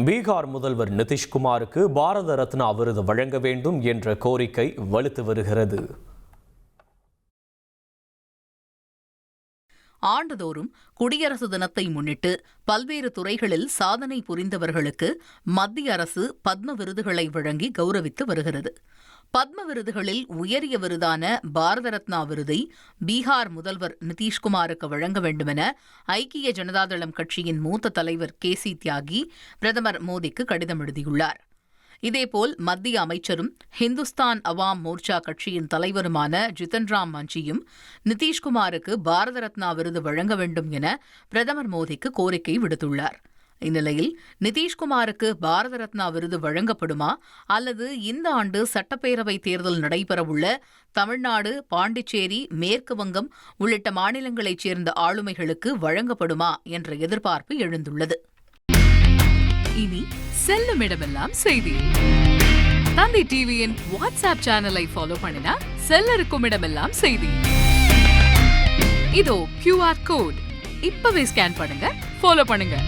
பீகார் முதல்வர் நிதிஷ்குமாருக்கு பாரத ரத்னா விருது வழங்க வேண்டும் என்ற கோரிக்கை வலுத்து வருகிறது. ஆண்டுதோறும் குடியரசு தினத்தை முன்னிட்டு பல்வேறு துறைகளில் சாதனை புரிந்தவர்களுக்கு மத்திய அரசு பத்ம விருதுகளை வழங்கி கௌரவித்து வருகிறது. பத்ம விருதுகளில் உயரிய விருதான பாரத ரத்னா விருதை பீகார் முதல்வர் நிதிஷ்குமாருக்கு வழங்க வேண்டுமென ஐக்கிய ஜனதாதளம் கட்சியின் மூத்த தலைவர் KC தியாகி பிரதமர் மோடிக்கு கடிதம் எழுதியுள்ளார். இதேபோல் மத்திய அமைச்சரும் ஹிந்துஸ்தான் அவாம் மோர்ச்சா கட்சியின் தலைவருமான ஜித்தன் ராம் மஞ்சியும் நிதிஷ்குமாருக்கு பாரத ரத்னா விருது வழங்க வேண்டும் என பிரதமர் மோடிக்கு கோரிக்கை விடுத்துள்ளார். இந்நிலையில் நிதிஷ்குமாருக்கு பாரத ரத்னா விருது வழங்கப்படுமா அல்லது இந்த ஆண்டு சட்டப்பேரவை தேர்தல் நடைபெறவுள்ள தமிழ்நாடு, பாண்டிச்சேரி, மேற்கு வங்கம் உள்ளிட்ட மாநிலங்களைச் சேர்ந்த ஆளுமைகளுக்கு வழங்கப்படுமா என்ற எதிர்பார்ப்பு எழுந்துள்ளது. இனி செல்லும் இடமெல்லாம் செய்தி. தந்தி டிவியின் வாட்ஸ்அப் சேனலை ஃபாலோ பண்ணினா செல்ல இருக்கும் இடமெல்லாம் செய்தி. இதோ QR கோட் இப்பவே ஸ்கேன் பண்ணுங்க, ஃபாலோ பண்ணுங்க.